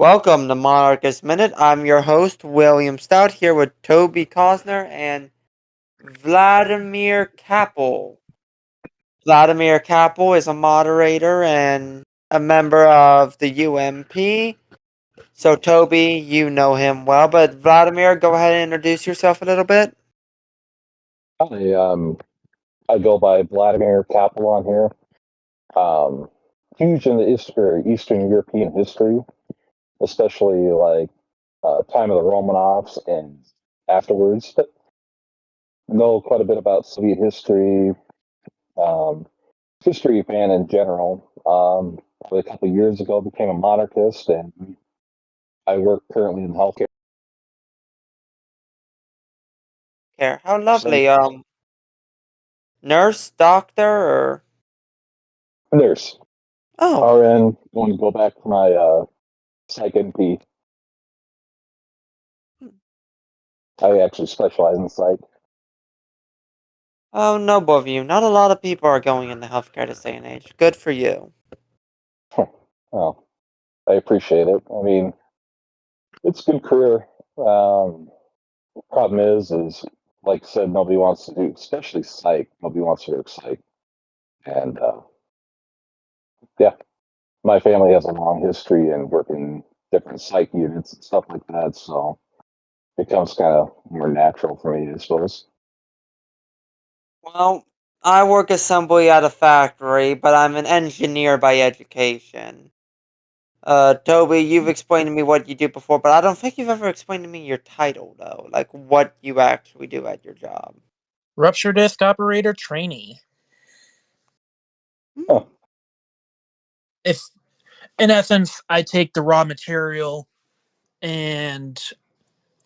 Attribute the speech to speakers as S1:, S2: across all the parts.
S1: Welcome to Monarchist Minute. I'm your host, William Stout, here with Toby Cosner and Vladimir Kappel. Vladimir Kappel is a moderator and a member of the UMP. So, Toby, you know him well, but Vladimir, go ahead and introduce yourself a little bit.
S2: Hi, I go by Vladimir Kapel on here. Huge in the Eastern European history, especially time of the Romanovs and afterwards. But know quite a bit about Soviet history, um, history fan in general. A couple of years ago, became a monarchist, and I work currently in healthcare.
S1: How
S2: So,
S1: lovely. Nurse, doctor, or
S2: nurse,
S1: oh,
S2: RN. Going to go back to my psych NP. I actually specialize in psych.
S1: oh, noble of you. Not a lot of people are going into healthcare this day and age. Good for you.
S2: Well, I appreciate it. I mean, it's a good career. Problem is like I said, nobody wants to do, especially psych. Nobody wants to work psych, and yeah, my family has a long history in working different psych units and stuff like that, so it becomes kind of more natural for me, I suppose.
S1: Well, I work assembly at a factory, but I'm an engineer by education. Toby, you've explained to me what you do before, but I don't think you've ever explained to me your title, though. Like, what you actually do at your job.
S3: Rupture disk operator trainee.
S2: Huh.
S3: If, in essence, I take the raw material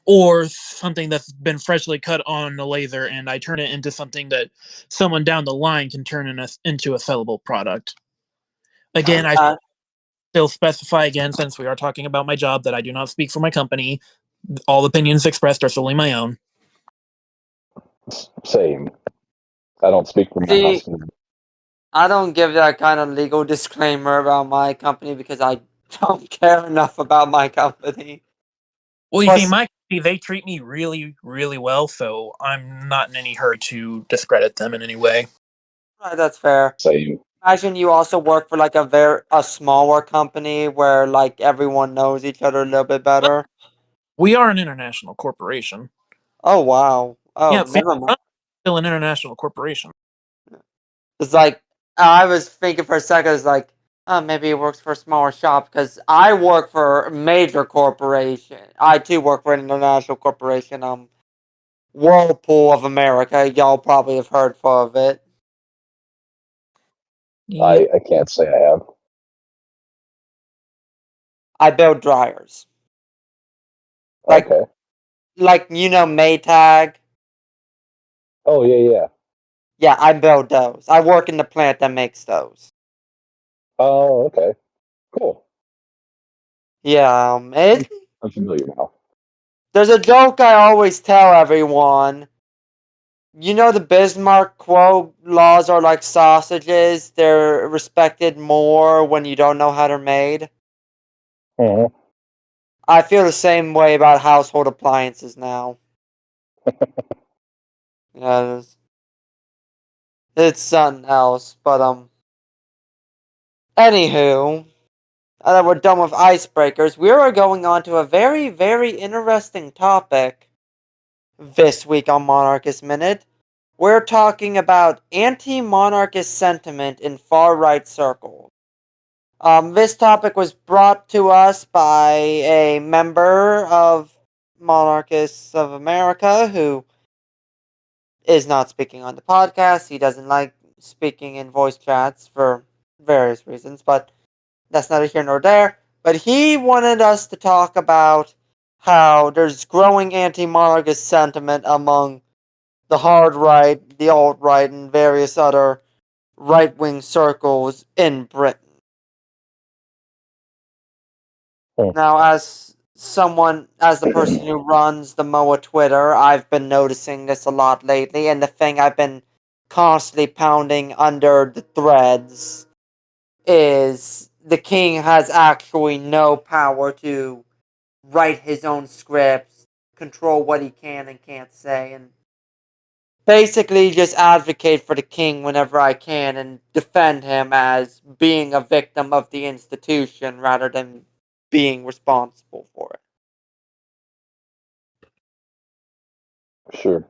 S3: or something that's been freshly cut on the laser and I turn it into something that someone down the line can turn into a sellable product. Again, I still specify again, since we are talking about my job, that I do not speak for my company. All opinions expressed are solely my own.
S2: Same. I don't speak for my
S1: See,
S2: husband.
S1: I don't give that kind of legal disclaimer about my company because I don't care enough about my company.
S3: Well, you see,
S1: Plus,
S3: my company, they treat me really, really well, so I'm not in any hurry to discredit them in any way.
S1: that's fair.
S2: Same.
S1: Imagine you also work for like a smaller company where like everyone knows each other a little bit better.
S3: We are an international corporation.
S1: Oh wow. Oh,
S3: Yeah,
S1: never mind.
S3: still an international corporation.
S1: It's like I was thinking for a second. It's like, oh, maybe it works for a smaller shop because I work for a major corporation. I too work for an international corporation. Whirlpool of America. Y'all probably have heard of it.
S3: Yeah.
S2: I can't say I have.
S1: I build dryers. Like
S2: Okay.
S1: Maytag.
S2: Oh yeah.
S1: Yeah, I build those. I work in the plant that makes those.
S2: Oh, okay. Cool.
S1: Yeah,
S2: I'm familiar now.
S1: there's a joke I always tell everyone. You know the Bismarck quote, laws are like sausages, they're respected more when you don't know how they're made.
S2: Mhm.
S1: I feel the same way about household appliances now. Yeah, it's something else, but anywho, now that we're done with icebreakers, we are going on to a very, very interesting topic this week on Monarchist Minute. We're talking about anti-monarchist sentiment in far-right circles. This topic was brought to us by a member of Monarchists of America who is not speaking on the podcast. He doesn't like speaking in voice chats for various reasons, but that's neither here nor there. But he wanted us to talk about how there's growing anti-monarchist sentiment among the hard right, the alt right, and various other right wing circles in Britain. Now, as the person who runs the MOA Twitter, I've been noticing this a lot lately, and the thing I've been constantly pounding under the threads is the king has actually no power to write his own scripts, control what he can and can't say, and basically just advocate for the king whenever I can and defend him as being a victim of the institution rather than being responsible for it.
S2: Sure.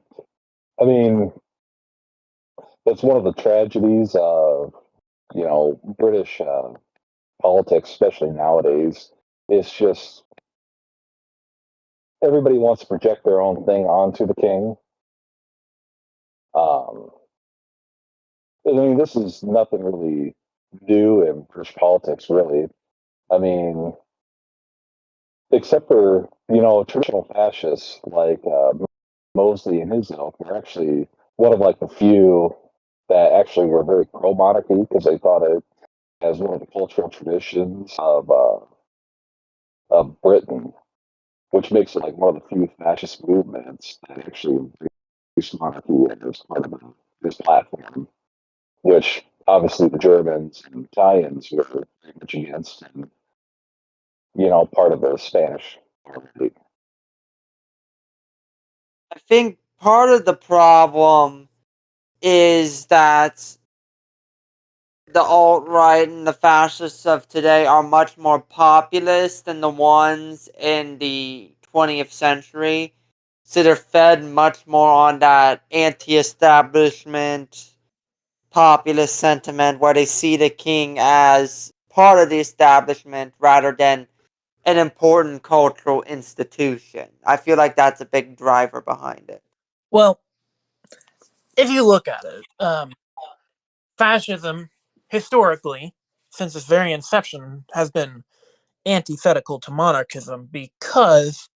S2: I mean, it's one of the tragedies of, British politics, especially nowadays. It's just everybody wants to project their own thing onto the king. I mean, this is nothing really new in British politics, really. I mean, except for traditional fascists like Mosley and his ilk were actually one of like the few that actually were very pro monarchy because they thought it as one of the cultural traditions of Britain, which makes it like one of the few fascist movements that actually embraced monarchy as part of this platform, which obviously the Germans and Italians were very much against, and part of the Spanish Party.
S1: I think part of the problem is that the alt-right and the fascists of today are much more populist than the ones in the 20th century. So they're fed much more on that anti-establishment, populist sentiment where they see the king as part of the establishment rather than an important cultural institution. I feel like that's a big driver behind it.
S3: Well, if you look at it, fascism, historically, since its very inception, has been antithetical to monarchism because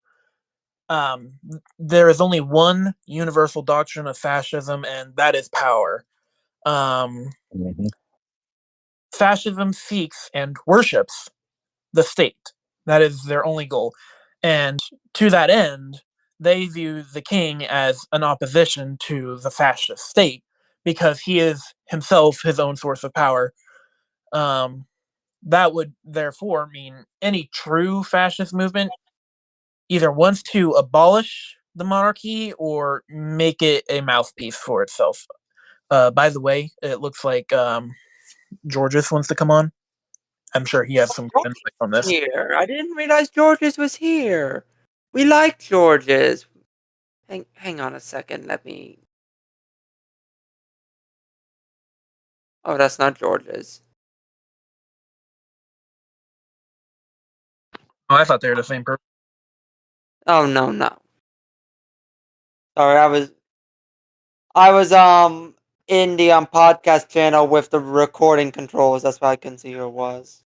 S3: there is only one universal doctrine of fascism, and that is power. Um,
S2: Mm-hmm.
S3: Fascism seeks and worships the state. That is their only goal. And to that end, they view the king as an opposition to the fascist state because he is himself his own source of power. Um, that would therefore mean any true fascist movement either wants to abolish the monarchy or make it a mouthpiece for itself. By the way, it looks like Georges wants to come on. I'm sure he has some
S1: George
S3: insight on
S1: is
S3: this.
S1: here. I didn't realize Georges was here. We like Georges. Hang on a second. Let me. Oh, that's not Georges.
S3: Oh, I thought they were the same person.
S1: Oh no no. Sorry, I was in the podcast channel with the recording controls. That's why I couldn't see who it was.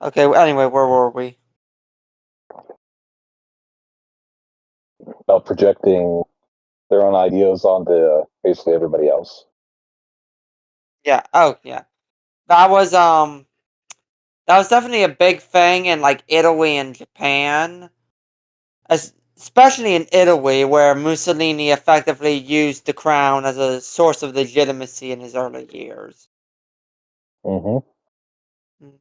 S1: Okay. Anyway, where were we?
S2: About projecting their own ideas onto basically everybody else.
S1: Yeah. Oh yeah. That was um. That was definitely a big thing in like Italy and Japan. Especially in Italy, where Mussolini effectively used the crown as a source of legitimacy in his early years.
S2: Mm-hmm. And then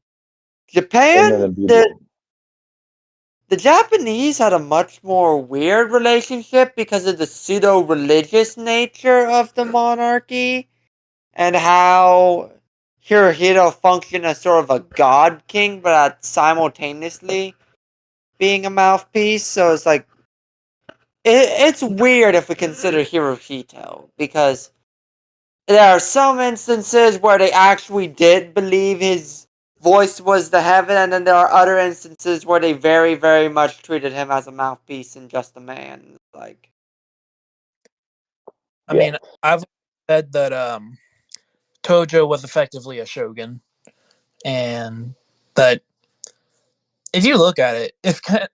S1: Japan,
S2: it'd be
S1: the Japanese had a much more weird relationship because of the pseudo-religious nature of the monarchy and how Hirohito functioned as sort of a god king, but simultaneously being a mouthpiece. So it's like it's weird if we consider Hirohito because there are some instances where they actually did believe his voice was the heaven, and then there are other instances where they very, very much treated him as a mouthpiece and just a man. Like,
S3: I
S2: yeah.
S3: mean, I've said that Tojo was effectively a shogun, and that if you look at it, it's kind of,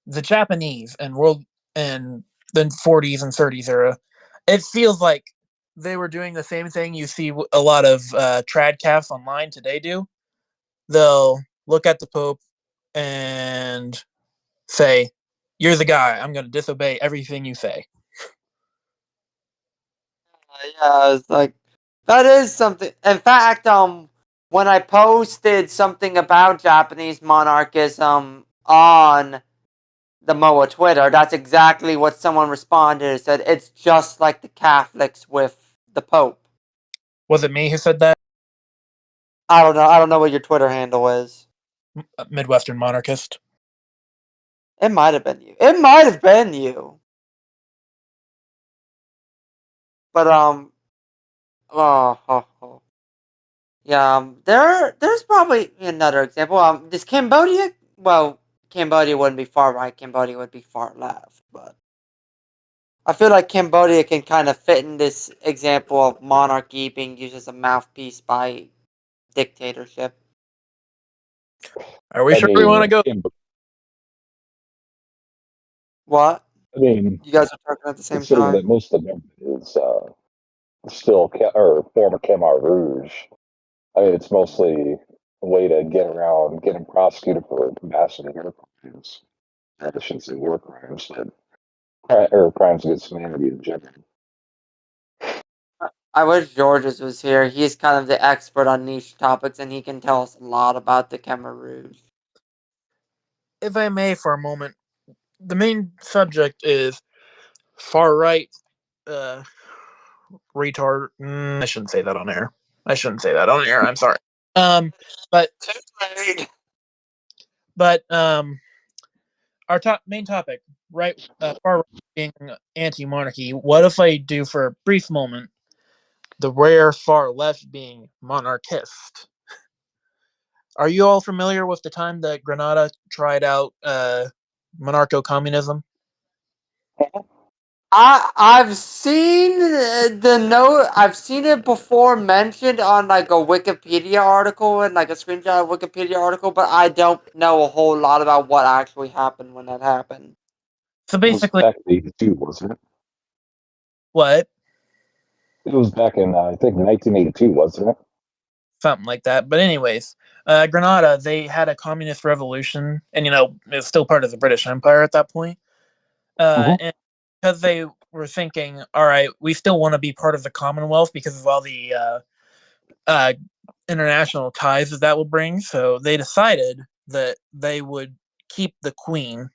S3: the Japanese and world and the 40s and 30s era, it feels like they were doing the same thing you see a lot of tradcasts online today do. They'll look at the Pope and say, "You're the guy. I'm going to disobey everything you say."
S1: yeah, it's like That is something. In fact, when I posted something about Japanese monarchism on the MOA Twitter, that's exactly what someone responded. It said it's just like the Catholics with the Pope.
S3: Was it me who said that?
S1: I don't know. I don't know what your Twitter handle is.
S3: Midwestern monarchist.
S1: It might have been you. It might have been you. But oh. Yeah. There's probably another example. Does Cambodia? Well, Cambodia wouldn't be far right. Cambodia would be far left. But I feel like Cambodia can kind of fit in this example of monarchy being used as a mouthpiece by dictatorship.
S3: Are we
S2: I
S3: sure we want to
S2: mean,
S3: go?
S1: What?
S2: I mean,
S1: You guys are talking at the same
S2: considering that
S1: time?
S2: most of the government is still or former Khmer Rouge, I mean, it's mostly a way to get around getting prosecuted for massive war crimes. I shouldn't say war crimes, but or crimes against humanity in general.
S1: I wish Georges was here. He's kind of the expert on niche topics, and he can tell us a lot about the Khmer Rouge.
S3: If I may, for a moment, the main subject is far right retard. I shouldn't say that on air. I'm sorry. Um, but our main topic, right? Far right being anti-monarchy. What if I do for a brief moment the rare far left being monarchist? Are you all familiar with the time that Grenada tried out monarcho-communism?
S1: I've seen the note. I've seen it before mentioned on like a Wikipedia article and like a screenshot of a Wikipedia article, but I don't know a whole lot about what actually happened when that happened.
S3: So
S2: It was
S3: basically,
S2: back in '82, wasn't it?
S3: what?
S2: It was back in I think 1982, wasn't it?
S3: Something like that. But anyways, Grenada, they had a communist revolution, and it's still part of the British Empire at that point. And because they were thinking, all right, we still want to be part of the Commonwealth because of all the uh, international ties that will bring. So they decided that they would keep the Queen,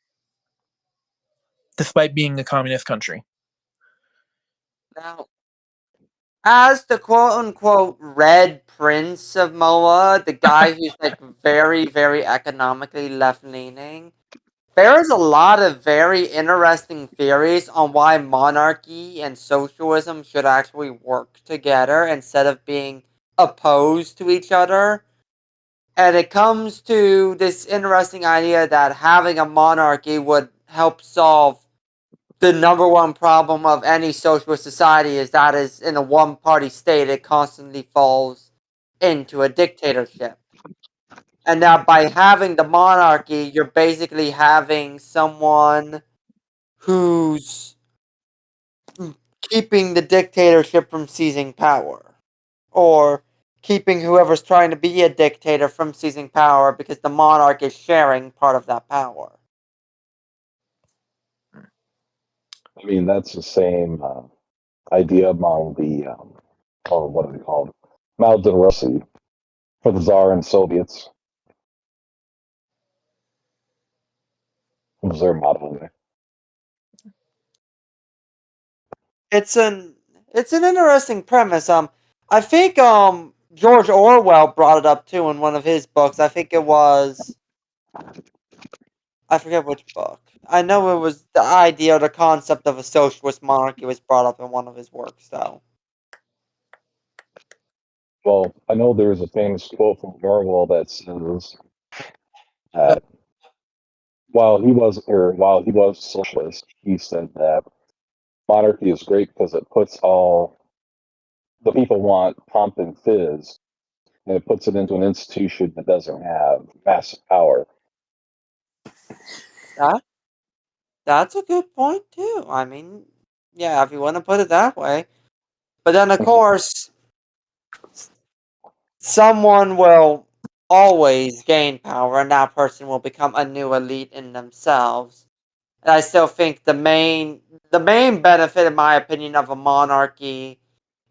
S3: despite being a communist country.
S1: Now, as the quote unquote Red Prince of Moa, the guy who's like very, very economically left leaning, there is a lot of very interesting theories on why monarchy and socialism should actually work together instead of being opposed to each other. And it comes to this interesting idea that having a monarchy would help solve the number one problem of any socialist society is that is in a one party state it constantly falls into a dictatorship. And now by having the monarchy, you're basically having someone who's keeping the dictatorship from seizing power. Or keeping whoever's trying to be a dictator from seizing power because the monarch is sharing part of that power.
S2: I mean, that's the same idea among the, oh, what are they called? Mao Zedong for the Tsar and Soviets. What was their motto?
S1: It's an it's an interesting premise. I think George Orwell brought it up too in one of his books. I think it was I forget which book. I know it was the idea or the concept of a socialist monarchy was brought up in one of his works though.
S2: Well, I know there's a famous quote from Orwell that says
S3: Uh,
S2: that while he was socialist, he said that monarchy is great because it puts all the people want pomp and fizz, and it puts it into an institution that doesn't have massive power.
S1: That that's a good point too. I mean, yeah, if you want to put it that way. But then of course someone will always gain power and that person will become a new elite in themselves. And I still think the main benefit in my opinion of a monarchy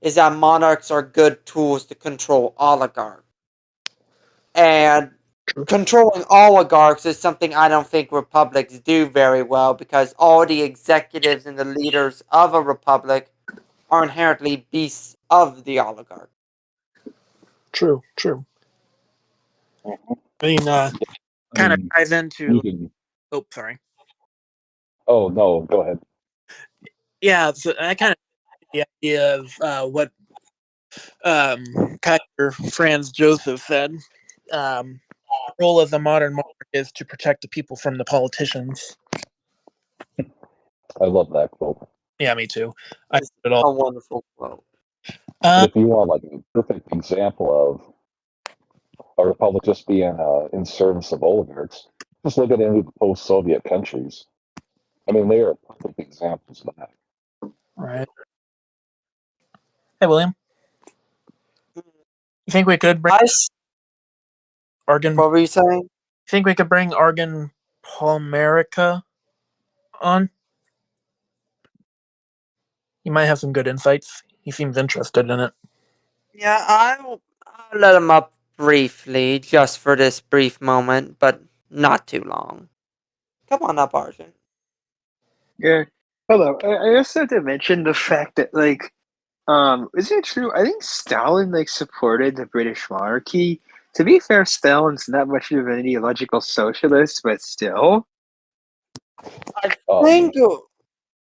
S1: is that monarchs are good tools to control oligarchs. And controlling oligarchs is something I don't think republics do very well, because all the executives and the leaders of a republic are inherently beasts of the oligarch.
S3: True. I mean, kind of ties into. Oh, sorry.
S2: Oh no, go ahead.
S3: Yeah, so I kind of the idea of what Kaiser Franz Joseph said. The role of the modern monarch is to protect the people from the politicians.
S2: I love that quote.
S3: Yeah, me too. I
S1: It's
S3: it all.
S1: a wonderful quote.
S2: But if you want like a perfect example of a republic just being in service of oligarchs, just look at any of the post-Soviet countries. I mean, they are perfect examples of that.
S3: Right. Hey, William. You think we could bring Argon?
S1: What were you saying?
S3: Think we could bring Argon Palmerica on? He might have some good insights. He seems interested in it.
S1: Yeah, I'll let him up briefly, just for this brief moment, but not too long. Come on up, Arjun.
S4: Yeah. Hello. I just have to mention the fact that, like, is it true? I think Stalin, like, supported the British monarchy. To be fair, Stalin's not much of an ideological socialist, but still.
S1: I think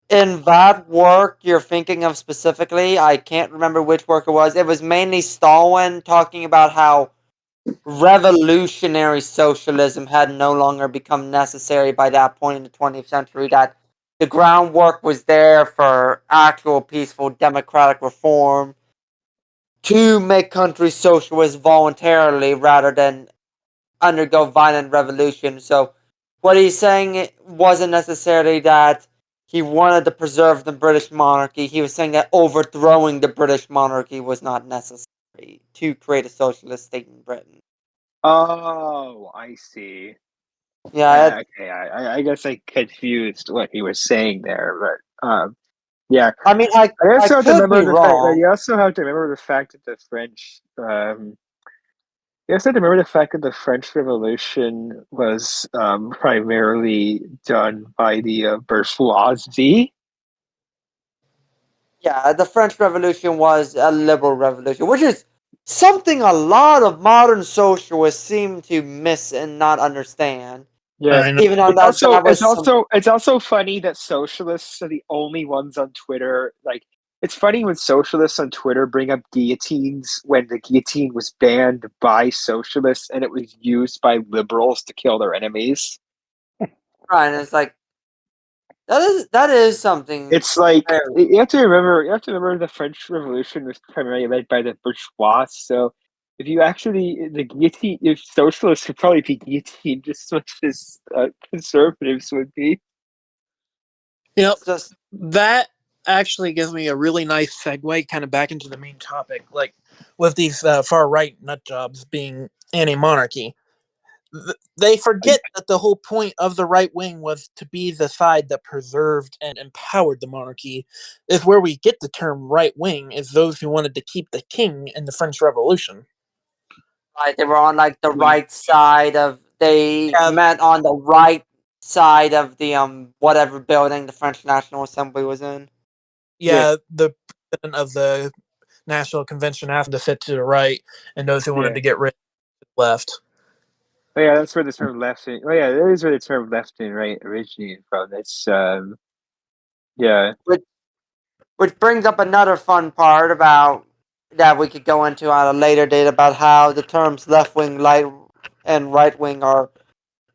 S1: in that work you're thinking of specifically, I can't remember which work it was. It was mainly Stalin talking about how revolutionary socialism had no longer become necessary by that point in the 20th century, that the groundwork was there for actual peaceful democratic reform to make countries socialist voluntarily rather than undergo violent revolution. So what he's saying wasn't necessarily that he wanted to preserve the British monarchy. He was saying that overthrowing the British monarchy was not necessary to create a socialist state in Britain.
S4: Oh, I see.
S1: Yeah,
S4: Okay, I guess I confused what he was saying there, but yeah.
S1: I mean,
S4: I
S1: I
S4: also have to
S1: could
S4: remember
S1: be
S4: the fact that
S1: wrong.
S4: you also have to remember the fact that the French you also have to remember the fact that the French Revolution was primarily done by the bourgeoisie.
S1: Yeah, the French Revolution was a liberal revolution, which is something a lot of modern socialists seem to miss and not understand.
S4: Yeah.
S3: I know.
S1: Even though
S4: It's also
S1: that was some.
S4: it's also funny that socialists are the only ones on Twitter. Like, it's funny when socialists on Twitter bring up guillotines when the guillotine was banned by socialists and it was used by liberals to kill their enemies.
S1: Right, and it's like that is something
S4: It's like
S1: very.
S4: you have to remember the French Revolution was primarily led by the bourgeois. So if you actually the guillotine, if socialists would probably be guillotined just as much as conservatives would be.
S3: You know,
S1: It's just
S3: that actually gives me a really nice segue kind of back into the main topic, like with these far right nut jobs being anti-monarchy. They forget that the whole point of the right wing was to be the side that preserved and empowered the monarchy. Is where we get the term right wing, is those who wanted to keep the king in the French Revolution.
S1: like they were on like the right side of. They
S3: Yeah,
S1: met on the right side of the whatever building the French National Assembly was in.
S3: yeah, the president of the National Convention happened to sit to the right, and those who wanted
S4: Yeah.
S3: to get rid of the left.
S4: Oh yeah, that's where the term left and oh yeah, that is where the term left and right originated from. It's yeah.
S1: Which brings up another fun part about that we could go into at a later date about how the terms left wing, and right wing are,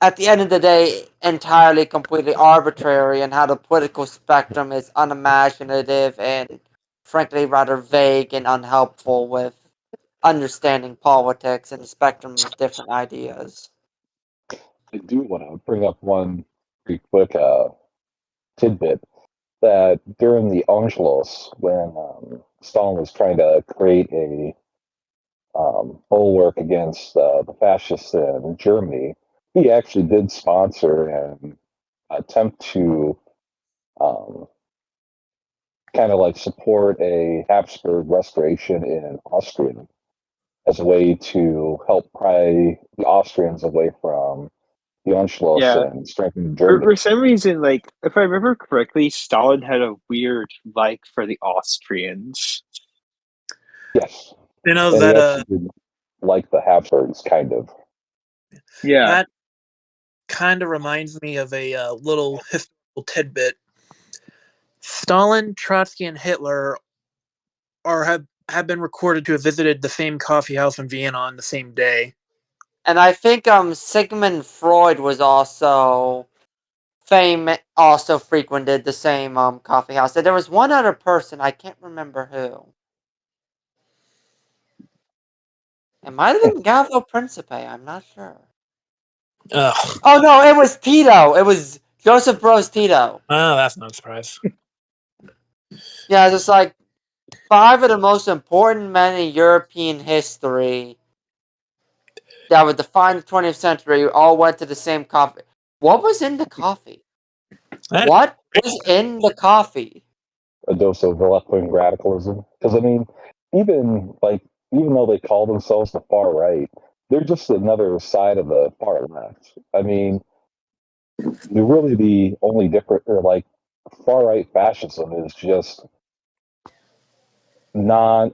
S1: at the end of the day, entirely completely arbitrary, and how the political spectrum is unimaginative and frankly rather vague and unhelpful with understanding politics and the spectrum of different ideas.
S2: I do want to bring up one pretty quick tidbit that during the Anschluss, when Stalin was trying to create a bulwark against the fascists in Germany, he actually did sponsor and attempt to um, kind of like support a Habsburg restoration in Austria as a way to help pry the Austrians away from the Anschluss
S4: Yeah.
S2: and strengthen
S4: For,
S2: Germany.
S4: for some reason, like if I remember correctly, Stalin had a weird like for the Austrians.
S2: Yes,
S3: You know
S2: and he
S3: that
S2: actually liked the Habsburgs, kind of.
S4: Yeah.
S3: that kind of reminds me of a little historical tidbit. Stalin, Trotsky, and Hitler have been recorded to have visited the same coffee house in Vienna on the same day.
S1: And I think Sigmund Freud was also frequented the same coffee house. And there was one other person, I can't remember who. It might have been Gallo Principe, I'm not sure.
S3: Ugh.
S1: Oh no, it was Tito. It was Joseph Broz Tito.
S3: Oh, that's not a surprise.
S1: Yeah, just like 5 of the most important men in European history that would define the 20th century all went to the same coffee. What was in the coffee?
S3: That-
S1: What was in the coffee?
S2: A dose of left-wing radicalism. Because I mean, even like even though they call themselves the far right, they're just another side of the far left. I mean, they're really the only different, or like far right fascism is just non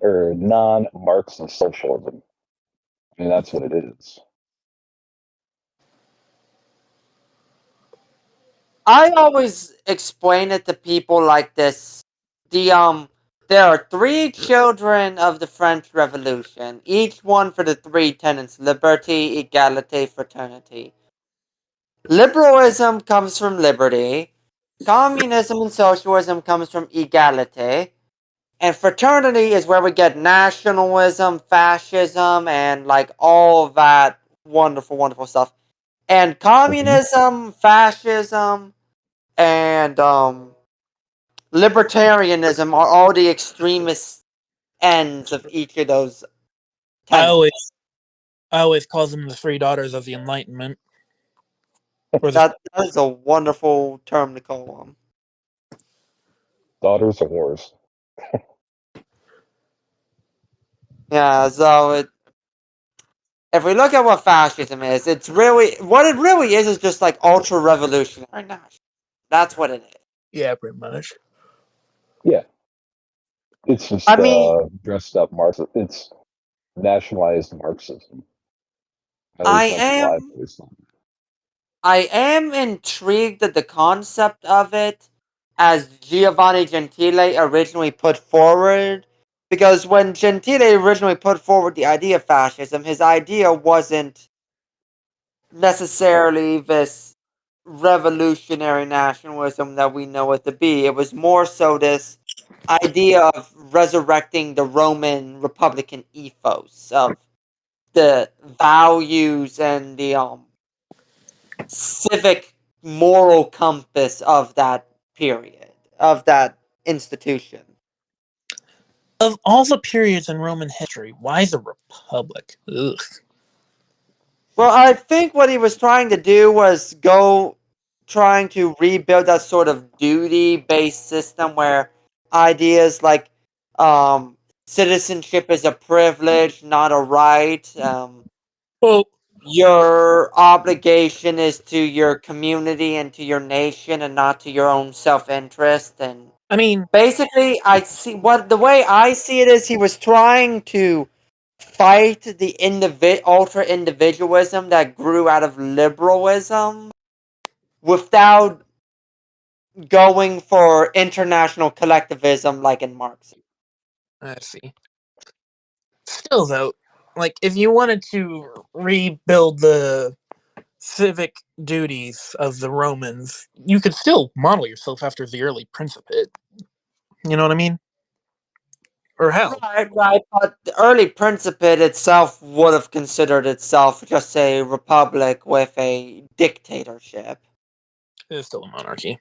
S2: Marxist socialism. I mean, that's what it is.
S1: I always explain it to people like this. There are 3 children of the French Revolution, each one for the 3 tenets: liberty, equality, fraternity. Liberalism comes from liberty, communism and socialism comes from equality, and fraternity is where we get nationalism, fascism, and like all of that wonderful, wonderful stuff. And
S2: Mhm.
S1: communism, fascism, and libertarianism are all the extremist ends of each of those
S3: I
S1: tenets.
S3: always I always call them the 3 daughters of the Enlightenment. Or the
S1: That is a wonderful term to call them.
S2: Daughters of wars.
S1: Yeah, so if we look at what fascism is, it's really what it really is just like ultra revolutionary nationalism. That's what it is.
S3: yeah, pretty much.
S2: Yeah, it's
S1: I
S2: just
S1: mean,
S2: dressed up Marxist. It's nationalized Marxism. At
S1: I
S2: least that's what I've
S1: am
S2: always thought.
S1: I am intrigued at the concept of it as Giovanni Gentile originally put forward. Because when Gentile originally put forward the idea of fascism, his idea wasn't necessarily this revolutionary nationalism that we know it to be. It was more so this idea of resurrecting the Roman Republican ethos of the values and the civic moral compass of that period, of that institution.
S3: Of all the periods in Roman history, why the Republic? Ugh.
S1: Well, I think what he was trying to do was trying to rebuild that sort of duty based system where ideas like um, citizenship is a privilege, not a right.
S3: Well,
S1: Your obligation is to your community and to your nation and not to your own self interest. And
S3: I mean,
S1: basically, I see what the way I see it is he was trying to fight the ultra individualism that grew out of liberalism without going for international collectivism like in Marxism.
S3: let's see. Still, though, like if you wanted to rebuild the civic duties of the Romans, you could still model yourself after the early Principate. You know what I mean? Or hell,
S1: Right, right, but the early Principate itself would have considered itself just a republic with a dictatorship.
S3: it's still a monarchy.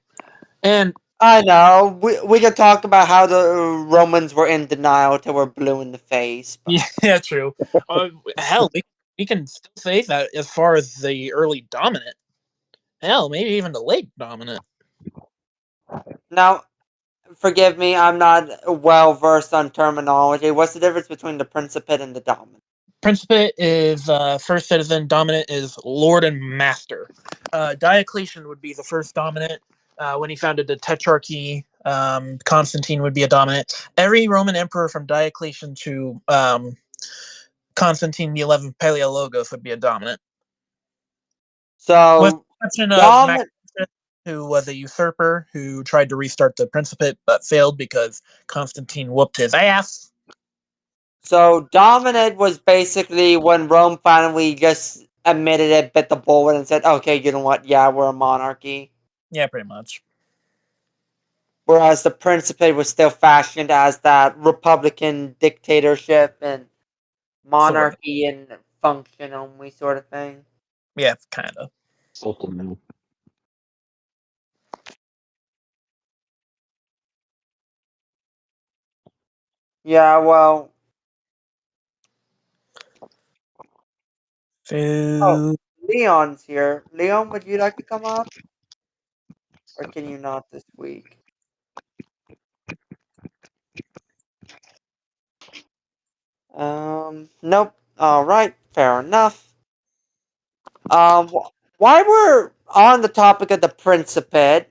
S3: And
S1: I know, we could talk about how the Romans were in denial till we're blue in the face, but
S3: yeah, true. Hell, we can still say that as far as the early dominant. Hell, maybe even the late dominant.
S1: now forgive me, I'm not well versed on terminology. What's the difference between the Principate and the Dominant?
S3: Principate is first citizen. Dominant is lord and master. Diocletian would be the first dominant. When he founded the Tetrarchy, Constantine would be a dominant. Every Roman emperor from Diocletian to Constantine the 11th Paleologos would be a dominant. With
S1: So,
S3: the exception of
S1: dominant.
S3: Maxentius, who was a usurper who tried to restart the Principate but failed because Constantine whooped his ass.
S1: So, dominant was basically when Rome finally just admitted it, bit the bullet, and said, okay, you know what? Yeah, we're a monarchy.
S3: Yeah, pretty much.
S1: Whereas the Principate was still fashioned as that republican dictatorship and monarchy and function only sort of thing.
S3: Yeah, kind of.
S2: Something.
S1: Yeah, well. Oh,
S3: So,
S1: Leon's here. Leon, would you like to come up? Or can you not this week? Nope. Alright, fair enough. Why we're on the topic of the Principate,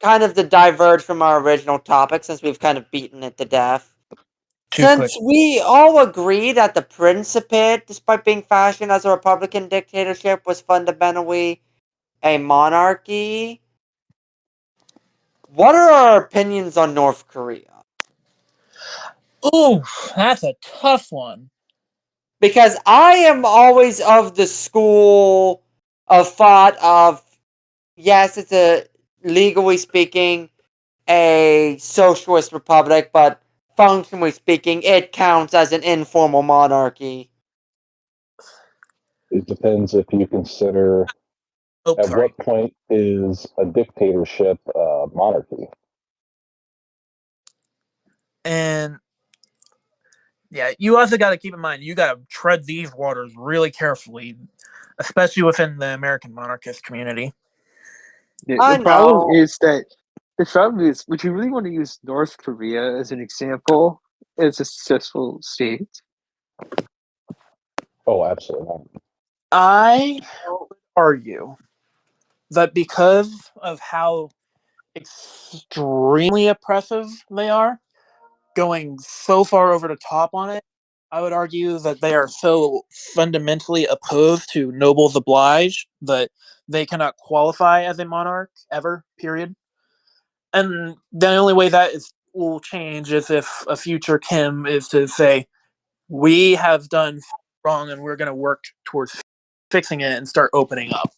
S1: kind of to diverge from our original topic since we've kind of beaten it to death.
S3: too quick.
S1: Since we all agree that the Principate, despite being fashioned as a republican dictatorship, was fundamentally a monarchy, what are our opinions on North Korea?
S3: Ooh, that's a tough one.
S1: Because I am always of the school of thought of, yes, it's a, legally speaking, a socialist republic, but functionally speaking, it counts as an informal monarchy.
S2: It depends if you consider at what point is a dictatorship monarchy.
S3: And yeah, you also got to keep in mind you got to tread these waters really carefully, especially within the American monarchist community.
S1: I
S4: The problem
S1: know.
S4: is that would you really want to use North Korea as an example as a successful state?
S2: Oh, absolutely not.
S3: I would argue that because of how extremely oppressive they are, going so far over the top on it, I would argue that they are so fundamentally opposed to nobles oblige that they cannot qualify as a monarch ever, period. And the only way that will change is if a future Kim is to say, we have done wrong and we're going to work towards fixing it and start opening up.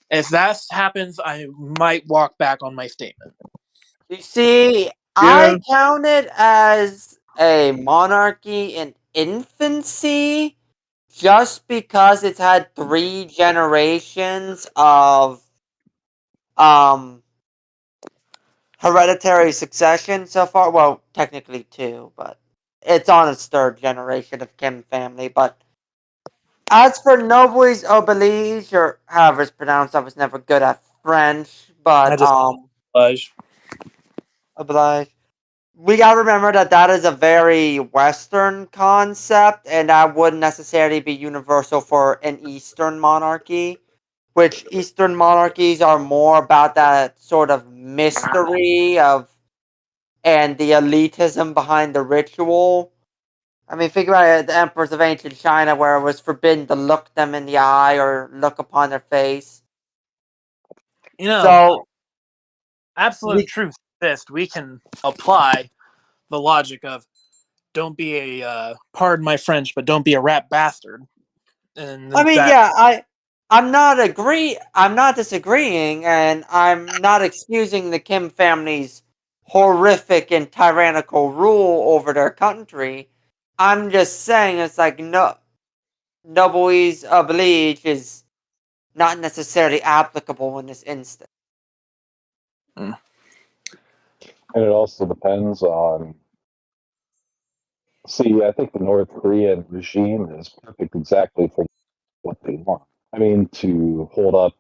S3: If that happens, I might walk back on my statement.
S1: You see, I count it as a monarchy in infancy just because it's had 3 generations of um hereditary succession so far. Well, technically 2, but it's on its 3rd generation of Kim family. But as for nobles oblige, or however it's pronounced, I was never good at French,
S3: I
S1: but
S3: just oblige.
S1: oblige. We gotta remember that that is a very Western concept, and that wouldn't necessarily be universal for an Eastern monarchy. Which Eastern monarchies are more about that sort of mystery of and the elitism behind the ritual. I mean, think about it, the emperors of ancient China, where it was forbidden to look them in the eye or look upon their face.
S3: You know,
S1: So,
S3: absolute
S1: we,
S3: truth exists. We can apply the logic of don't be a pardon my French, but don't be a rat bastard. And
S1: I mean,
S3: that
S1: yeah, I'm not disagreeing, and I'm not excusing the Kim family's horrific and tyrannical rule over their country. I'm just saying it's like no nobody's oblige is not necessarily applicable in this instance.
S2: And it also depends on. See, I think the North Korean regime is perfect exactly for what they want. I mean, to hold up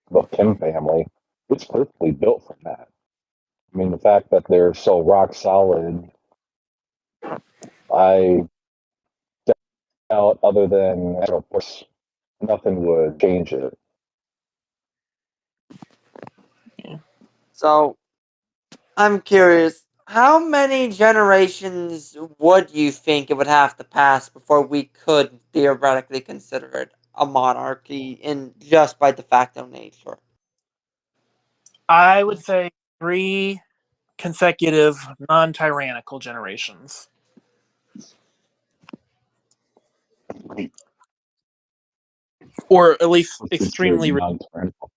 S2: the Kim family, it's perfectly built for that. I I mean, the fact that they're so rock solid, I doubt, other than, of course, nothing would change it.
S1: So, I'm curious, how many generations would you think it would have to pass before we could theoretically consider it a monarchy in just by de facto nature?
S3: I would say 3 consecutive non-tyrannical generations. Or at least
S2: What's
S3: extremely.
S2: considered non-tyrannical?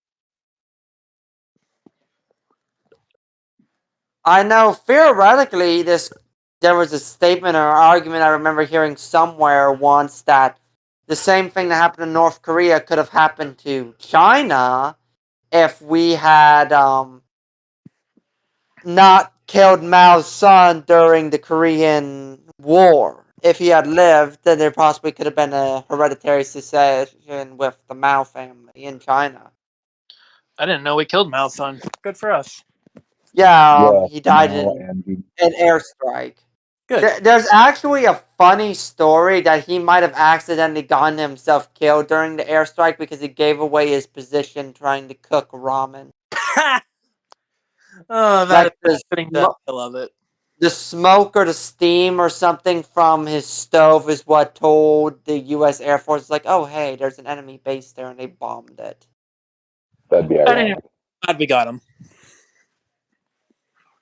S1: I know theoretically there was a statement or argument I remember hearing somewhere once that the same thing that happened in North Korea could have happened to China if we had not killed Mao's son during the Korean War. If he had lived, then there possibly could have been a hereditary succession with the Mao family in China.
S3: I didn't know we killed Mao's son. Good for us.
S1: Yeah,
S2: Yeah,
S1: he died
S2: no,
S1: in
S2: and
S1: an airstrike.
S3: Good.
S1: There's actually a funny story that he might have accidentally gotten himself killed during the airstrike because he gave away his position trying to cook ramen.
S3: Oh, that
S1: Like
S3: is fitting death. I love it.
S1: the smoke or the steam or something from his stove is what told the U.S. Air Force, like, oh, hey, there's an enemy base there, and they bombed it.
S2: that'd be
S3: I didn't
S2: ironic.
S3: glad we got him.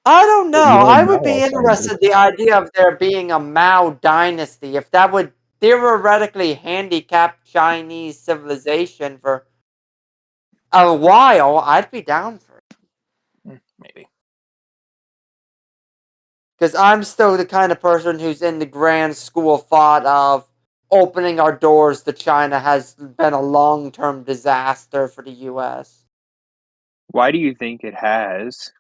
S1: I don't know.
S2: But you know,
S1: I would
S2: Mao
S1: be
S2: also
S1: interested in the idea of there being a Mao dynasty, if that would theoretically handicap Chinese civilization for a while. I'd be down for it.
S3: Maybe.
S1: Because I'm still the kind of person who's in the grand school of thought of opening our doors to China has been a long-term disaster for the U.S.
S4: Why do you think it has?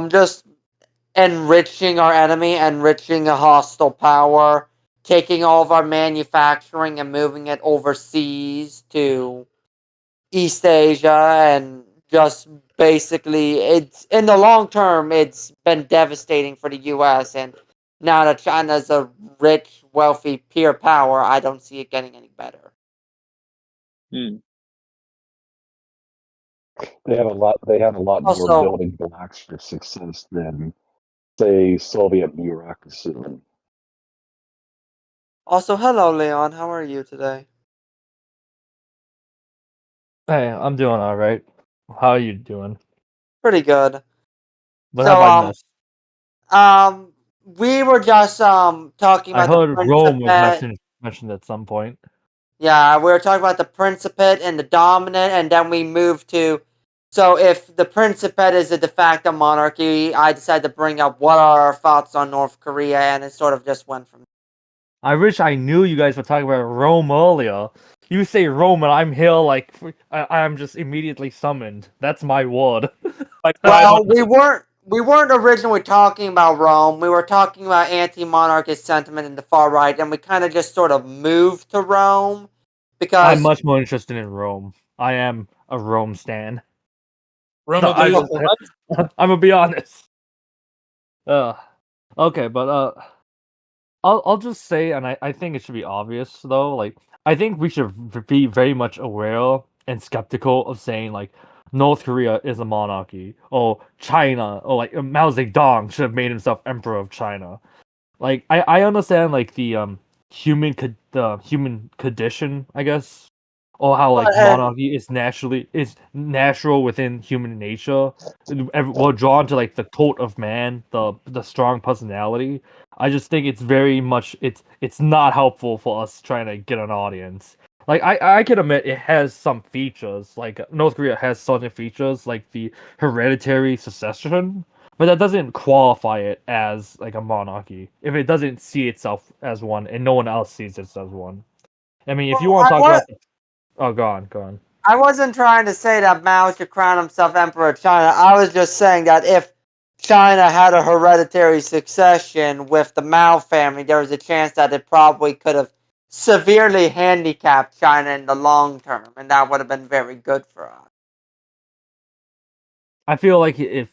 S1: Just enriching our enemy, enriching a hostile power, taking all of our manufacturing and moving it overseas to East Asia, and just basically, it's in the long term, it's been devastating for the U.S. And now that China's a rich, wealthy peer power, I don't see it getting any better.
S4: Hmm.
S2: They have a lot. They have a lot more
S1: Also,
S2: building blocks for success than, say, Soviet bureaucracy.
S1: hello, Leon. How are you today?
S5: Hey, I'm doing all right. How are you doing?
S1: Pretty good.
S5: What have
S1: So,
S5: I missed?
S1: we were just talking
S5: I
S1: about the
S5: heard Rome was
S1: Principate.
S5: mentioned at some point.
S1: Yeah, we were talking about the Principate and the Dominant, and then we moved to. So, if the Principate is a de facto monarchy, I decided to bring up what are our thoughts on North Korea, and it sort of just went from.
S5: I wish I knew you guys were talking about Rome earlier. You say Rome, and I'm here like I'm just immediately summoned. That's my word.
S3: Like
S1: Well, we weren't originally talking about Rome. We were talking about anti-monarchist sentiment in the far right, and we kind of just sort of moved to Rome
S5: I'm
S1: because
S5: much more interested in Rome. I am a Rome stan.
S3: Rome
S5: No,
S3: will do
S5: I'm gonna be honest. Okay, but I'll just say, and I think it should be obvious though. Like, I think we should be very much aware and skeptical of saying like North Korea is a monarchy, or China, or like Mao Zedong should have made himself emperor of China. Like, I understand like the human condition, I guess, or how like
S1: and
S5: monarchy is natural within human nature. We're drawn to like the cult of man, the strong personality. I just think it's very much it's not helpful for us trying to get an audience. Like, I can admit it has some features. Like, North Korea has certain features like the hereditary succession, but that doesn't qualify it as like a monarchy if it doesn't see itself as one and no one else sees it as one. I mean, if you
S1: well,
S5: want to talk about oh, go on.
S1: I wasn't trying to say that Mao should crown himself emperor of China. I was just saying that if China had a hereditary succession with the Mao family, there was a chance that it probably could have severely handicapped China in the long term, and that would have been very good for us.
S5: I feel like if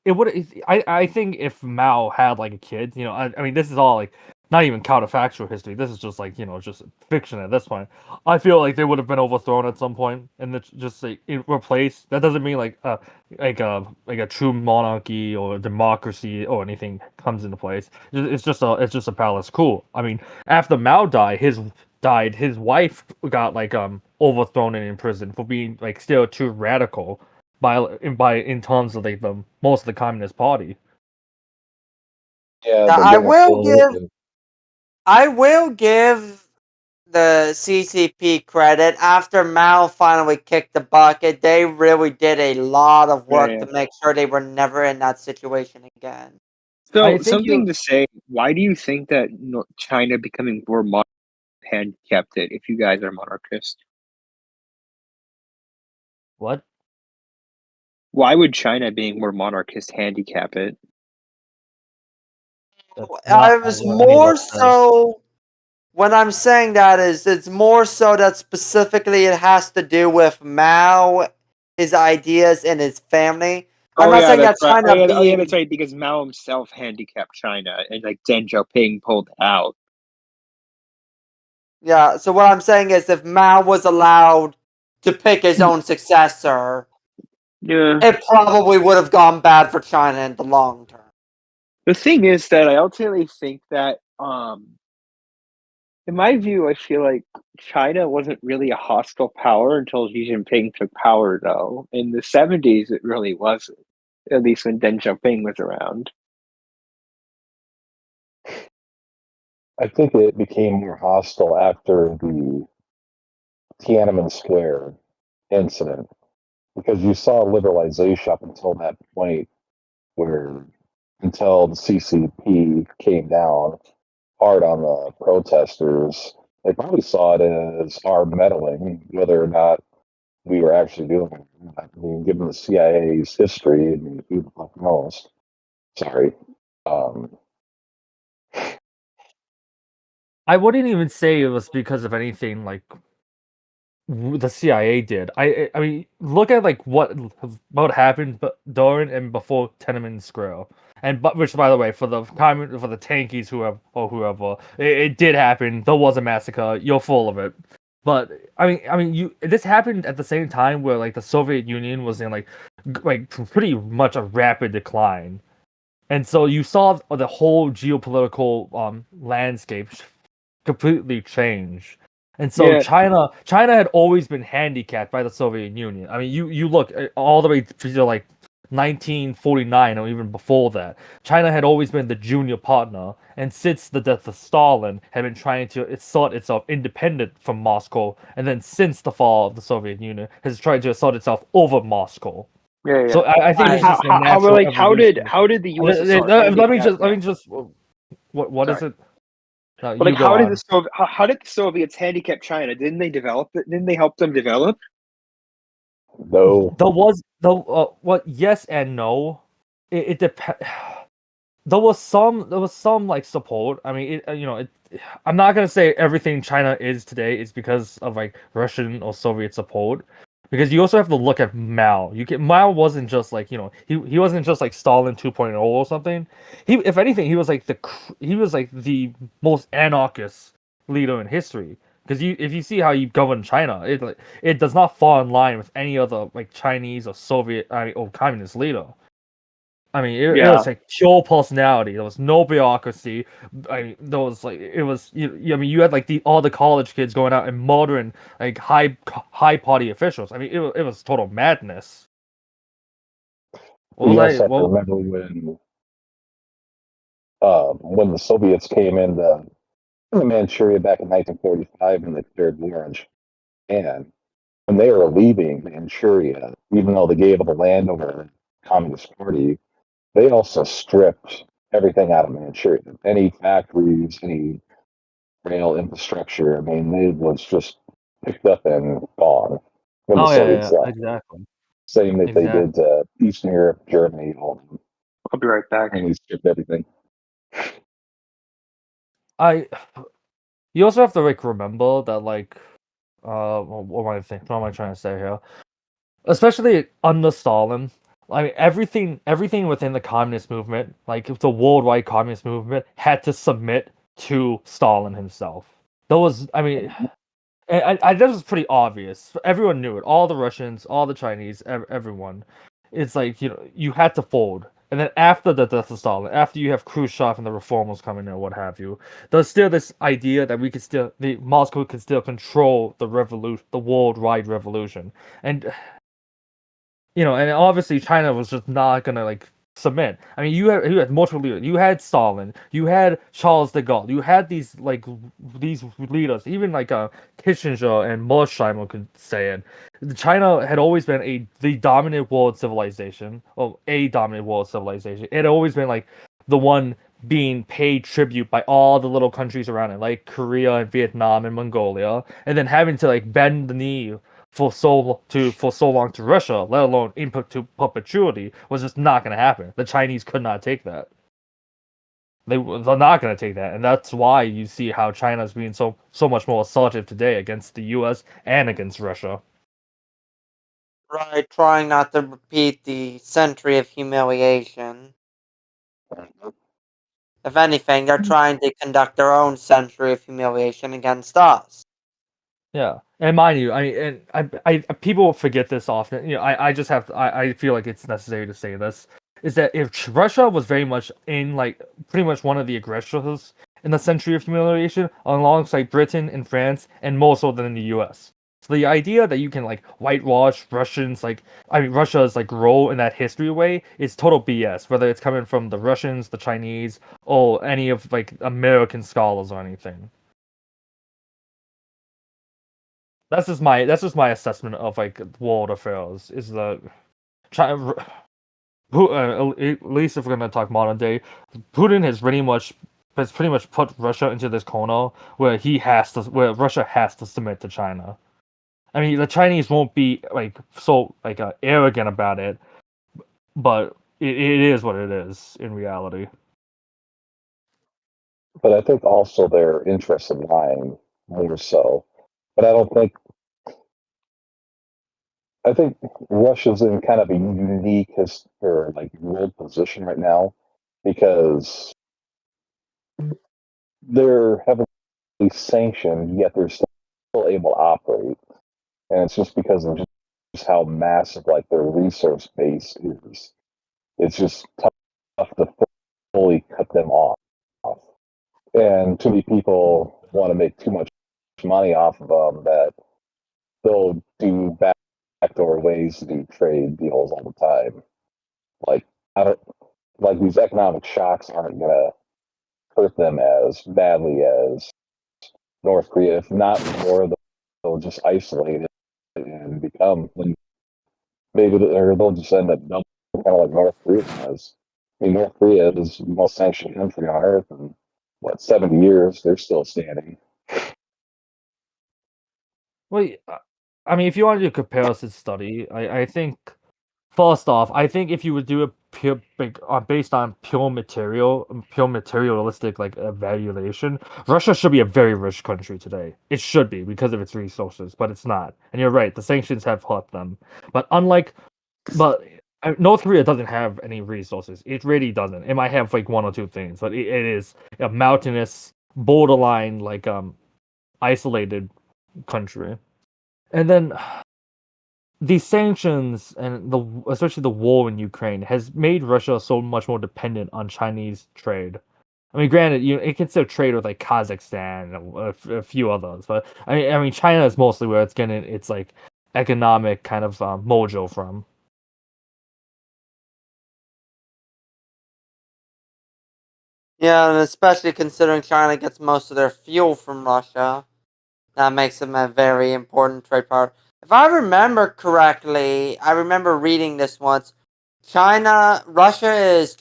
S5: it would. I think if Mao had like a kid, I mean, this is all like not even counterfactual history. This is just like just fiction at this point. I feel like they would have been overthrown at some point and just like replaced. That doesn't mean like a true monarchy or democracy or anything comes into place. It's just a palace. Cool. I mean, after Mao died, his wife got like overthrown and imprisoned for being like still too radical in terms of like the most of the Communist Party.
S2: Yeah,
S1: Now,
S2: the
S1: I will give the CCP credit. After Mao finally kicked the bucket, they really did a lot of
S4: Yeah,
S1: work
S4: yeah.
S1: to make sure they were never in that situation again.
S4: So
S5: I think
S4: something to say. Why do you think that China becoming more handicapped it? If you guys are monarchist,
S5: what?
S4: why would China being more monarchist handicap it?
S5: That's
S1: I
S5: not.
S1: was
S5: Let me
S1: more
S5: look first.
S1: so when I'm saying that is it's more so that specifically it has to do with Mao, his ideas, and his family. I'm
S4: Oh
S1: not
S4: yeah,
S1: saying
S4: that's
S1: that
S4: right.
S1: China
S4: Oh yeah, that's
S1: being
S4: right. Because Mao himself handicapped China, and like Deng Xiaoping pulled out.
S1: yeah. So what I'm saying is, if Mao was allowed to pick his own successor,
S4: Yeah.
S1: it probably would have gone bad for China in the long term.
S4: The thing is that I ultimately think that, in my view, I feel like China wasn't really a hostile power until Xi Jinping took power, though. In the 70s, it really wasn't, at least when Deng Xiaoping was around.
S2: I think it became more hostile after the Tiananmen Square incident because you saw liberalization up until that point, where until the CCP came down hard on the protesters, they probably saw it as our meddling, whether or not we were actually doing it. I mean, given the CIA's history, I mean, who the fuck knows? Sorry. Um,
S5: I wouldn't even say it was because of anything like the CIA did. I mean, look at like what happened, but during and before Tiananmen Square, which by the way, for the tankies whoever, it did happen. There was a massacre. You're full of it. But this happened at the same time where like the Soviet Union was in like pretty much a rapid decline, and so you saw the whole geopolitical landscape completely change. And so
S4: Yeah,
S5: China had always been handicapped by the Soviet Union. I mean, you look all the way to like 1949 or even before that. China had always been the junior partner, and since the death of Stalin, had been trying to assert itself independent from Moscow, and then since the fall of the Soviet Union, has tried to assert itself over Moscow.
S4: yeah, yeah.
S5: So I think it's just a
S4: How
S5: natural
S4: like
S5: evolution.
S4: how did the USSR
S5: Let me
S4: handicap
S5: just
S4: them?
S5: what is
S4: Sorry,
S5: it? No,
S4: but
S5: you
S4: like
S5: go
S4: how did
S5: on.
S4: how did the Soviets handicap China? Didn't they develop it? Didn't they help them develop?
S2: though,
S5: What? Yes and no. It depends. There was some like support. I mean, I'm not gonna say everything China is today is because of like Russian or Soviet support, because you also have to look at Mao. Mao wasn't just like he wasn't just like Stalin 2.0 or something. If anything, he was like the most anarchist leader in history. Because if you see how he governed China, it does not fall in line with any other like Chinese or Soviet or communist leader. I mean, it
S4: Yeah,
S5: was like pure personality. There was no bureaucracy. There was like I mean, you had like all the college kids going out and murdering like high party officials. I mean, it was total madness. What
S2: we
S5: was I?
S2: also have to
S5: Well,
S2: remember when the Soviets came into Manchuria back in 1945 and they declared war on Japan, when they were leaving Manchuria, even though they gave up the land over to the Communist Party, they also stripped everything out of Manchuria. Any factories, any rail infrastructure, I mean, it was just picked up and gone when the
S5: oh yeah,
S2: Soviets
S5: yeah,
S2: left.
S5: exactly,
S2: Same that they
S5: exactly.
S2: did to Eastern Europe, Germany, all of them.
S4: I'll be right back.
S2: And we stripped everything.
S5: I You also have to like remember that like what am I trying to say here? especially under Stalin. I mean, everything within the communist movement, like the worldwide communist movement, had to submit to Stalin himself. That was, I mean, that was pretty obvious. Everyone knew it. All the Russians, all the Chinese, everyone. It's like, you had to fold. And then after the death of Stalin, after you have Khrushchev and the reformers coming in, what have you, there's still this idea that the Moscow could still control the revolution, the worldwide revolution, and and obviously China was just not gonna like submit. I mean, you had multiple leaders. You had Stalin. You had Charles de Gaulle. You had these leaders. Even like Kissinger and Mearsheimer could say it. China had always been the dominant world civilization, or a dominant world civilization. It had always been like the one being paid tribute by all the little countries around it, like Korea and Vietnam and Mongolia, and then having to like bend the knee for so long to Russia, let alone input to perpetuity, was just not going to happen. The Chinese could not take that. They're not going to take that, and that's why you see how China's being so much more assertive today against the U.S. and against Russia.
S1: Right, trying not to repeat the century of humiliation. If anything, they're trying to conduct their own century of humiliation against us.
S5: Yeah, and mind you, I mean, and I people forget this often. I just have to, I feel like it's necessary to say this is that if Russia was very much in like pretty much one of the aggressors in the century of humiliation, alongside Britain and France, and more so than the U.S. So the idea that you can like whitewash Russians, like I mean Russia's like role in that history way is total BS. Whether it's coming from the Russians, the Chinese, or any of like American scholars or anything. That's just my assessment of like world affairs. Is that China, at least if we're gonna talk modern day, Putin has pretty much put Russia into this corner where Russia has to submit to China. I mean, the Chinese won't be like so like arrogant about it, but it is what it is in reality.
S2: But I think also their interests in lying more so. But I think Russia's in kind of a unique or like world position right now because they're heavily sanctioned, yet they're still able to operate, and it's just because of just how massive like their resource base is. It's just tough to fully cut them off, and too many people want to make too much money off of them that they'll do backdoor ways to do trade deals all the time. Like I don't like these economic shocks aren't gonna hurt them as badly as North Korea. If not more, they'll just isolate it and become or they'll just end up double, kind of like North Korea has. I mean, North Korea is the most sanctioned country on earth, and what 70 years they're still standing.
S5: Well, I mean, if you want to do a comparison study, I think first off, I think if you would do a pure like based on pure materialistic like evaluation, Russia should be a very rich country today. It should be because of its resources, but it's not. And you're right, the sanctions have hurt them. But North Korea doesn't have any resources. It really doesn't. It might have like one or two things, but it is a mountainous, borderline like isolated country. And then these sanctions and especially the war in Ukraine has made Russia so much more dependent on Chinese trade. I mean, granted, it can still trade with like Kazakhstan and a few others, but I mean, China is mostly where it's getting its like economic kind of mojo from.
S1: Yeah, and especially considering China gets most of their fuel from Russia, that makes them a very important trade partner. If I remember correctly, I remember reading this once. China is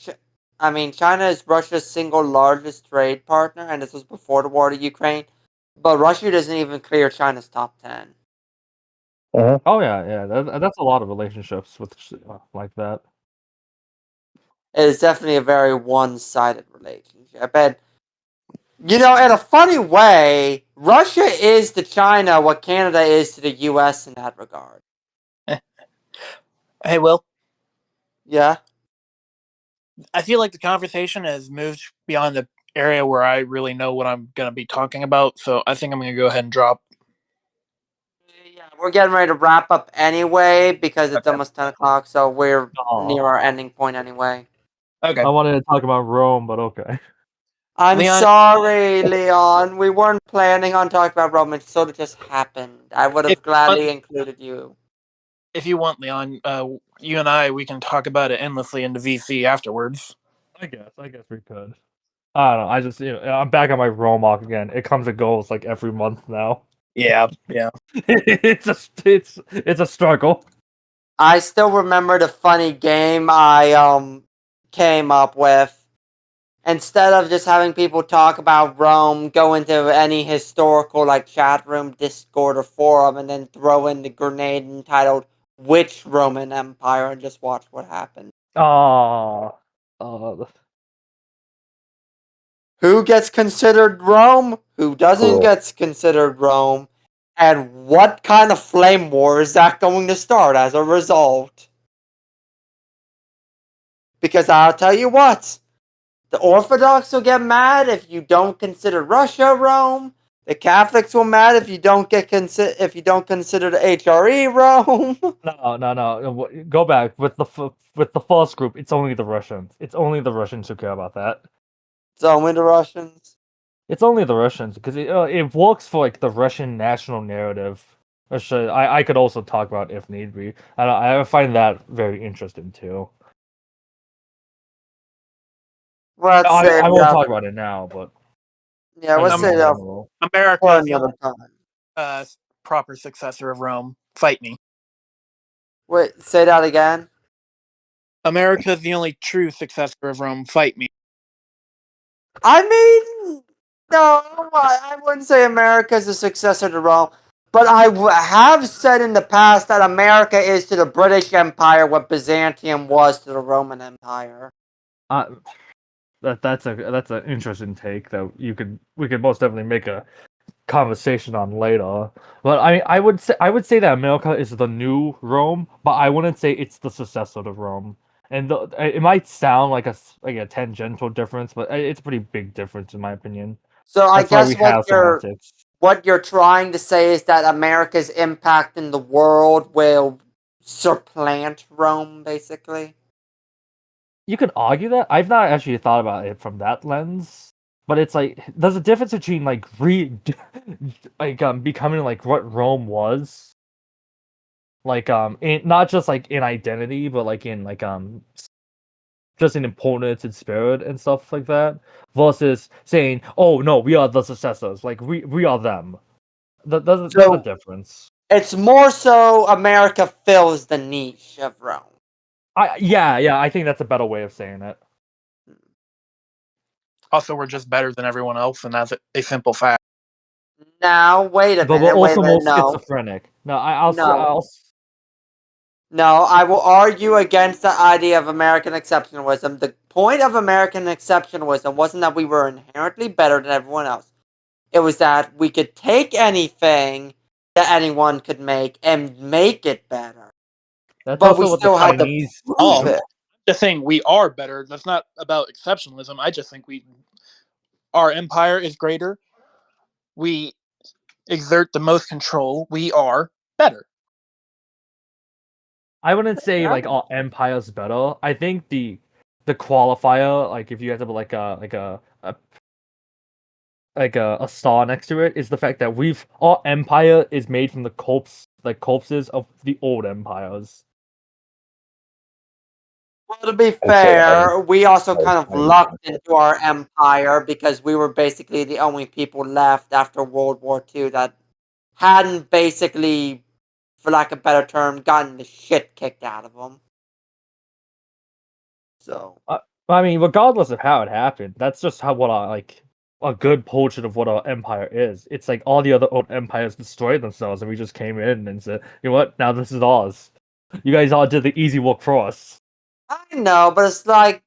S1: Russia's single largest trade partner, and this was before the war to Ukraine. But Russia doesn't even clear China's top 10.
S5: Oh yeah, that's a lot of relationships with like that.
S1: It is definitely a very one-sided relationship. And, in a funny way, Russia is to China what Canada is to the US in that regard.
S3: Hey, Will.
S1: Yeah.
S3: I feel like the conversation has moved beyond the area where I really know what I'm going to be talking about, so I think I'm going to go ahead and drop.
S1: Yeah, we're getting ready to wrap up anyway because it's
S3: Okay.
S1: almost 10 o'clock, so we're
S5: Aw.
S1: near our ending point anyway.
S3: Okay.
S5: I wanted to talk about Rome, but okay.
S1: I'm
S3: Leon-
S1: sorry, Leon. We weren't planning on talking about Rome. It sort of just happened. I would
S3: If
S1: have gladly included you.
S3: if you want, Leon, you and we can talk about it endlessly into VC afterwards.
S5: I guess we could. I don't know. I just I'm back on my Rome arc again. It comes and goes like every month now.
S3: Yeah.
S5: it's a struggle.
S1: I still remember the funny game I came up with. Instead of just having people talk about Rome, go into any historical like chat room, Discord, or forum, and then throw in the grenade entitled "Which Roman Empire?" and just watch what happens.
S5: Oh,
S1: Who gets considered Rome? Who doesn't
S2: Cool.
S1: get considered Rome? And what kind of flame war is that going to start as a result? Because I'll tell you what, the Orthodox will get mad if you don't consider Russia Rome. The Catholics will mad if you don't consider the HRE Rome.
S5: no. Go back with the false group. It's only the Russians. It's only the Russians who care about that.
S1: It's only the Russians.
S5: It's only the Russians because it works for like the Russian national narrative. Which I could also talk about if need be. I find that very interesting too.
S1: Let's save
S5: I won't
S1: that.
S5: talk about it now, but
S1: Yeah,
S5: I
S1: let's
S5: just
S3: Um,
S1: save
S5: in
S1: that
S5: general.
S3: America
S1: for
S3: is the only
S1: another time.
S3: proper successor of Rome. Fight me.
S1: Wait, say that again.
S3: America is the only true successor of Rome. Fight me.
S1: I mean, no, I wouldn't say America is a successor to Rome, but I have said in the past that America is to the British Empire what Byzantium was to the Roman Empire.
S5: That's an interesting take that we could most definitely make a conversation on later. But I would say that America is the new Rome, but I wouldn't say it's the successor to Rome. And it might sound like a tangential difference, but it's a pretty big difference in my opinion.
S1: So I
S5: That's why we
S1: guess
S5: have semantics.
S1: what you're trying to say is that America's impact in the world will supplant Rome, basically.
S5: You could argue that. I've not actually thought about it from that lens, but it's like there's a difference between like becoming like what Rome was, like not just like in identity, but like in like just in importance and spirit and stuff like that, versus saying, "Oh no, we are the successors. Like we are them." There's a
S1: So
S5: difference.
S1: it's more so America fills the niche of Rome.
S5: Yeah, I think that's a better way of saying it.
S3: Also, we're just better than everyone else, and that's a simple fact.
S1: Now, wait a
S5: But we're
S1: minute, wait a
S5: also more
S1: minute, no.
S5: schizophrenic. No,
S1: No. No, I will argue against the idea of American exceptionalism. The point of American exceptionalism wasn't that we were inherently better than everyone else. It was that we could take anything that anyone could make and make it better.
S5: That's
S1: But we
S5: also what the
S1: still had to
S5: Chinese
S1: prove
S3: Oh,
S5: do.
S1: it.
S3: just saying we are better. That's not about exceptionalism. I just think our empire is greater. We exert the most control. We are better.
S5: I wouldn't say like all empires better. I think the qualifier, like if you have to put like a star next to it, is the fact that our empire is made from the corpses of the old empires.
S1: Well, to be
S2: I'd say
S1: fair, we also kind of
S2: I
S1: lucked into our empire because we were basically the only people left after World War II that hadn't basically, for lack of a better term, gotten the shit kicked out of them. So,
S5: I mean, regardless of how it happened, that's just how what our like a good portrait of what our empire is. It's like all the other old empires destroyed themselves, and we just came in and said, "You know what? Now this is ours. You guys all did the easy work for us."
S1: I know, but it's like,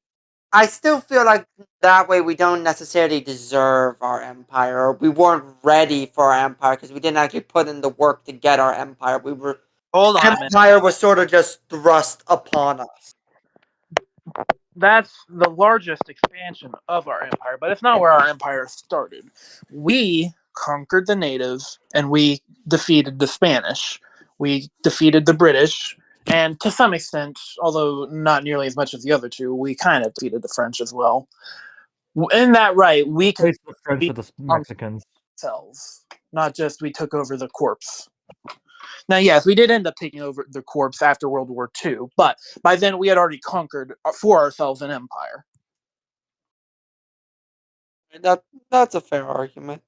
S1: I still feel like that way we don't necessarily deserve our empire, or we weren't ready for our empire because we didn't actually put in the work to get our empire. We were
S3: Hold on a minute.
S1: empire was sort of just thrust upon us.
S3: That's the largest expansion of our empire, but it's not where our empire started. We conquered the natives and we defeated the Spanish. We defeated the British, and to some extent, although not nearly as much as the other two, we kind of defeated the French as well. In that right, we can
S5: Place the French with the Mexicans.
S3: ourselves, not just we took over the corpse. Now, yes, we did end up taking over the corpse after World War II, but by then we had already conquered for ourselves an empire.
S1: That's a fair argument.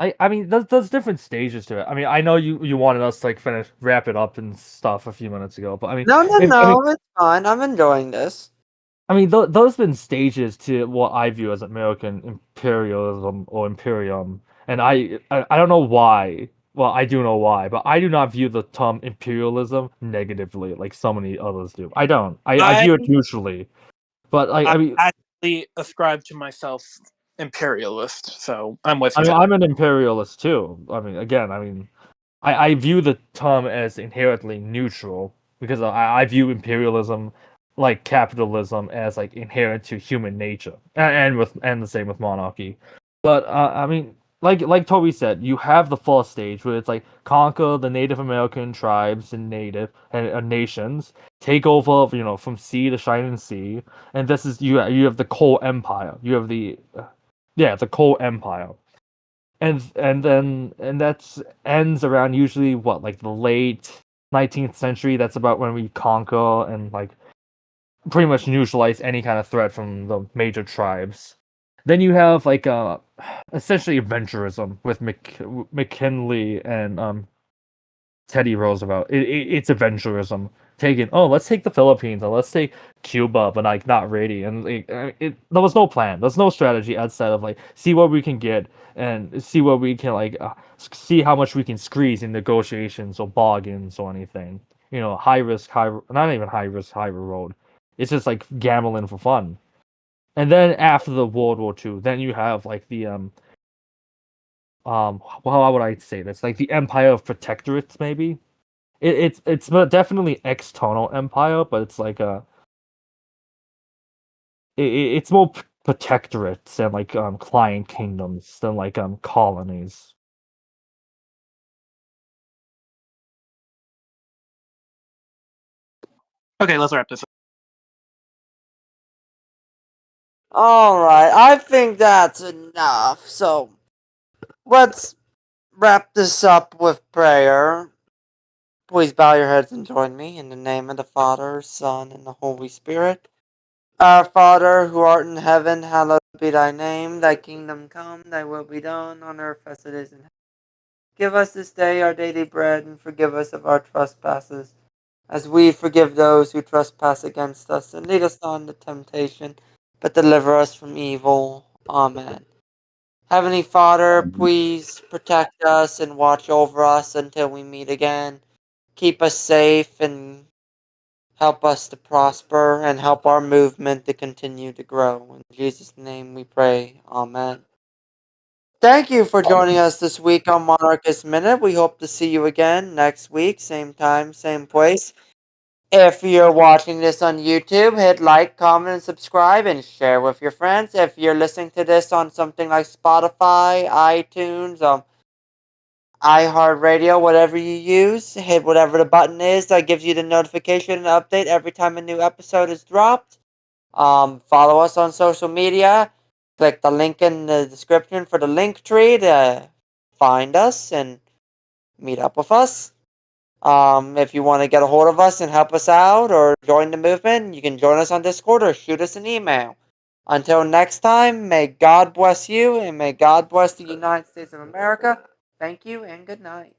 S5: I mean, there's different stages to it. I mean, I know you wanted us to like wrap it up and stuff a few minutes ago, but I mean,
S1: No,
S5: I mean,
S1: it's fine. I'm enjoying this.
S5: I mean, those been stages to what I view as American imperialism or imperium, and I don't know why. Well, I do know why, but I do not view the term imperialism negatively like so many others do. I don't. I view it neutrally, but like
S3: I
S5: I mean,
S3: actually ascribe to myself imperialist, so I'm with you.
S5: I'm an imperialist too. I mean, again, I mean, I view the term as inherently neutral because I view imperialism like capitalism as like inherent to human nature, and the same with monarchy. But I mean, like Toby said, you have the first stage where it's like conquer the Native American tribes and native and nations, take over from sea to shining sea, and this is you have the Coal Empire. You have the Coal Empire and that's ends around usually what like the late 19th century. That's about when we conquer and like pretty much neutralize any kind of threat from the major tribes. Then you have like essentially adventurism with McKinley and Teddy Roosevelt. It's adventurism. Let's take the Philippines or let's take Cuba, but like not really. And like, there was no plan. There's no strategy outside of like see what we can get and see what we can see how much we can squeeze in negotiations or bargains or anything. High risk, not even high risk, high reward. It's just like gambling for fun. And then after the World War II, then you have like the well, how would I say this? Like the Empire of Protectorates, maybe. It's definitely external empire, but it's like it's more protectorates and like client kingdoms than like colonies.
S3: Okay, let's wrap this up.
S1: Alright, I think that's enough. So, let's wrap this up with prayer. Please bow your heads and join me in the name of the Father, Son, and the Holy Spirit. Our Father, who art in heaven, hallowed be thy name. Thy kingdom come, thy will be done, on earth as it is in heaven. Give us this day our daily bread, and forgive us of our trespasses, as we forgive those who trespass against us. And lead us not into temptation, but deliver us from evil. Amen. Heavenly Father, please protect us and watch over us until we meet again. Keep us safe and help us to prosper and help our movement to continue to grow. In Jesus' name we pray. Amen. Thank you for joining us this week on Monarchist Minute. We hope to see you again next week, same time, same place. If you're watching this on YouTube, hit like, comment, and subscribe, and share with your friends. If you're listening to this on something like Spotify, iTunes, iHeartRadio, whatever you use, hit whatever the button is that gives you the notification and update every time a new episode is dropped. Follow us on social media. Click the link in the description for the Linktree to find us and meet up with us. If you want to get a hold of us and help us out or join the movement, you can join us on Discord or shoot us an email. Until next time, may God bless you and may God bless the United States of America. Thank you and good night.